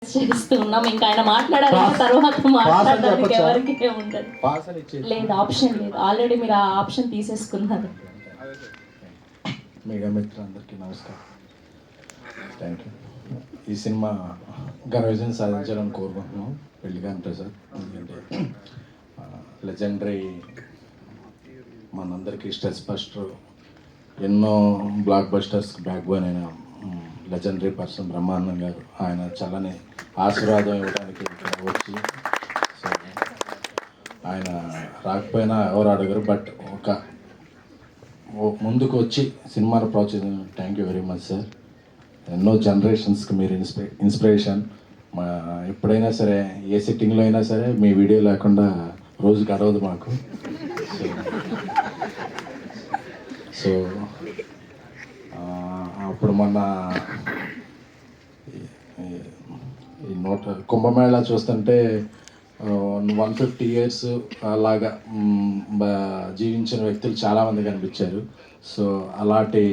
Request చేస్తూ ఉన్నాం. ఇంకా ఆయన మాట్లాడాలంటే తర్వాత మాట్లాడడానికి ఎవరికి ఉండదు. లేదు, ఆప్షన్ లేదు. ఆల్రెడీ మీరు ఆ ఆప్షన్ తీసేసుకున్నారు. మీడియా మిత్రులందరికీ నమస్కారం. Thank you. ఈ సినిమా ఘన విజయం సాధించాలని కోరుకుంటున్నాం. పెళ్లిగాని ప్రసాద్ ఎందుకంటే లెజెండరీ, మనందరికీ స్ట్రెస్ బస్టర్, ఎన్నో బ్లాక్ బస్టర్స్కి బ్యాక్ బోన్ అయిన లెజెండరీ పర్సన్ బ్రహ్మానందం గారు. ఆయన చల్లని ఆశీర్వాదం ఇవ్వడానికి ఇక్కడ వచ్చి, సో ఆయన రాకపోయినా ఎవరు అడగరు, బట్ ముందుకు వచ్చి సినిమాను ప్రోత్సహించిన thank you very much sir. ఎన్నో జనరేషన్స్కి మీరు ఇన్స్పిరేషన్. మా ఎప్పుడైనా సరే ఏ సిట్టింగ్లో అయినా సరే మీ వీడియో లేకుండా రోజు గడవదు మాకు. సో అప్పుడు మొన్న ఈ కుంభమేళా చూస్తుంటే 150 years అలాగా జీవించిన వ్యక్తులు చాలామంది కనిపించారు. సో అలాంటి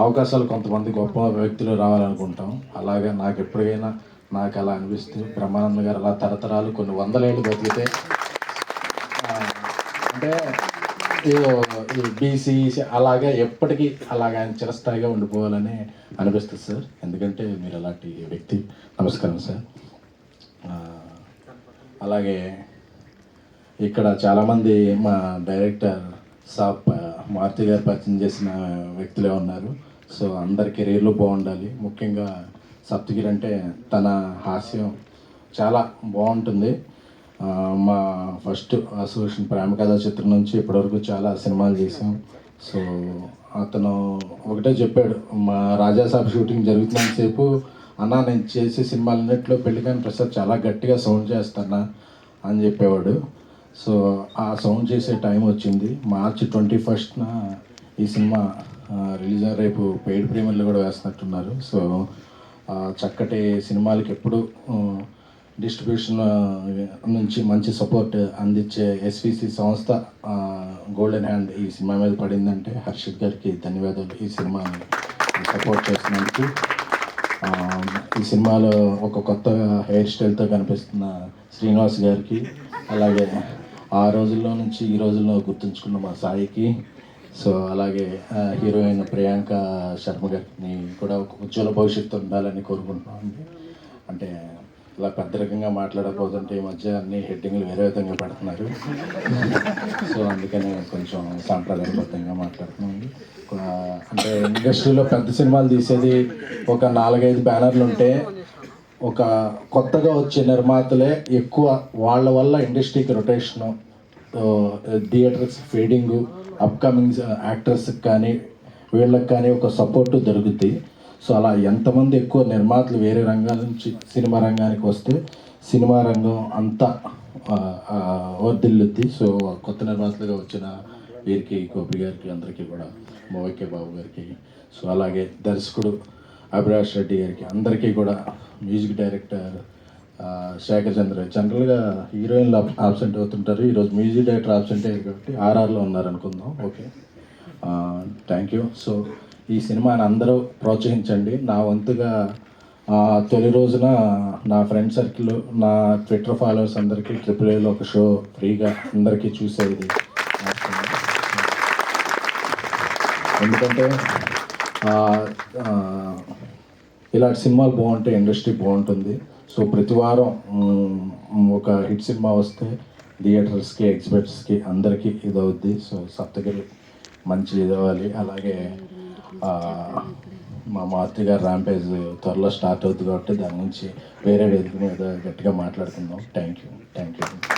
అవకాశాలు కొంతమంది గొప్ప వ్యక్తులు రావాలనుకుంటాం. అలాగే నాకు ఎప్పటికైనా నాకు అలా అనిపిస్తుంది. బ్రహ్మానంద గారు అలా తరతరాలు కొన్ని 100 ఏళ్ళు బతికితే, అంటే ఈ బీసీ అలాగే ఎప్పటికీ అలాగే ఆయన చిరస్థాయిగా ఉండిపోవాలని అనిపిస్తుంది సార్. ఎందుకంటే మీరు అలాంటి వ్యక్తి. నమస్కారం సార్. అలాగే ఇక్కడ చాలామంది మా డైరెక్టర్ సాబ్ మారుతి గారు పరిచయం చేసిన వ్యక్తులే ఉన్నారు. సో అందరి కెరీర్లు బాగుండాలి. ముఖ్యంగా సప్తగిరి అంటే తన హాస్యం చాలా బాగుంటుంది. మా ఫస్ట్ అసోసియేషన్ ప్రేమ కథా చిత్రం నుంచి ఇప్పటివరకు చాలా సినిమాలు చేసాం. సో అతను ఒకటే చెప్పాడు, మా రాజాసాబ్ షూటింగ్ జరుగుతున్నంతసేపు, అన్న నేను చేసే సినిమాలన్నింటిలో పెళ్లిగాని ప్రసాద్ చాలా గట్టిగా సౌండ్ చేస్తానా అని చెప్పేవాడు. సో ఆ సౌండ్ చేసే టైం వచ్చింది. March 21st ఈ సినిమా రిలీజ్ అయ్యి రేపు పెయిడ్ ప్రీమియర్లు కూడా వేస్తున్నట్టున్నారు. సో చక్కటి సినిమాలకి ఎప్పుడు డిస్ట్రిబ్యూషన్ నుంచి మంచి సపోర్ట్ అందించే ఎస్విసి సంస్థ గోల్డెన్ హ్యాండ్ ఈ సినిమా మీద పడిందంటే హర్షిత్ గారికి ధన్యవాదాలు. ఈ సినిమాని సపోర్ట్ చేసినందుకు. ఈ సినిమాలో ఒక కొత్త హెయిర్ స్టైల్తో కనిపిస్తున్న శ్రీనివాస్ గారికి, అలాగే ఆ రోజుల్లో నుంచి ఈ రోజుల్లో గుర్తుంచుకున్న మా సాయికి, సో అలాగే హీరోయిన్ ప్రియాంక శర్మ గారిని కూడా ఒక ఉజ్వల భవిష్యత్తు ఉండాలని కోరుకుంటున్నాను. అంటే ఇలా పెద్ద రకంగా మాట్లాడకపోతుంటే ఈ మధ్య అన్ని హెడ్డింగ్లు వేరే విధంగా పెడుతున్నారు. సో అందుకని కొంచెం సాంప్రదాయబద్ధంగా మాట్లాడుతున్నాను. అంటే ఇండస్ట్రీలో పెద్ద సినిమాలు తీసేది ఒక 4-5 బ్యానర్లు ఉంటే, ఒక కొత్తగా వచ్చే నిర్మాతలే ఎక్కువ. వాళ్ళ వల్ల ఇండస్ట్రీకి రొటేషను, థియేటర్స్ ఫీడింగు, అప్కమింగ్ యాక్టర్స్కి కానీ వీళ్ళకి కానీ ఒక సపోర్టు దొరుకుతుంది. సో అలా ఎంతమంది ఎక్కువ నిర్మాతలు వేరే రంగాల నుంచి సినిమా రంగానికి వస్తే సినిమా రంగం అంతా వర్ధిల్లుద్ది. సో కొత్త నిర్మాతలుగా వచ్చిన వీరికి, గోపి గారికి, అందరికీ కూడా, మోవకే బాబు గారికి, సో అలాగే దర్శకుడు అభిలాష్ రెడ్డి గారికి, అందరికీ కూడా, మ్యూజిక్ డైరెక్టర్ శేఖర్ చంద్ర. జనరల్గా హీరోయిన్లు ఆబ్సెంట్ అవుతుంటారు, ఈరోజు మ్యూజిక్ డైరెక్టర్ ఆబ్సెంట్ అయ్యారు కాబట్టి RRలో ఉన్నారనుకుందాం. Okay, thank you. సో ఈ సినిమాని అందరూ ప్రోత్సహించండి. నా వంతుగా తొలి రోజున నా ఫ్రెండ్ సర్కిల్, నా ట్విట్టర్ ఫాలోవర్స్ అందరికీ AAAలో ఒక షో ఫ్రీగా అందరికీ చూసేది. ఎందుకంటే ఇలాంటి సినిమాలు బాగుంటే ఇండస్ట్రీ బాగుంటుంది. సో ప్రతి వారం ఒక హిట్ సినిమా వస్తే థియేటర్స్కి, ఎగ్జిబిట్స్కి అందరికీ ఇది అవుద్ది. సో సప్తగిరి మంచి ఇది అవ్వాలి. అలాగే మా మారుతి గారు ర్యాంపేజ్ త్వరలో స్టార్ట్ అవుతుంది కాబట్టి దాని నుంచి వేరే వేదిక మీద గట్టిగా మాట్లాడుకుందాం. Thank you.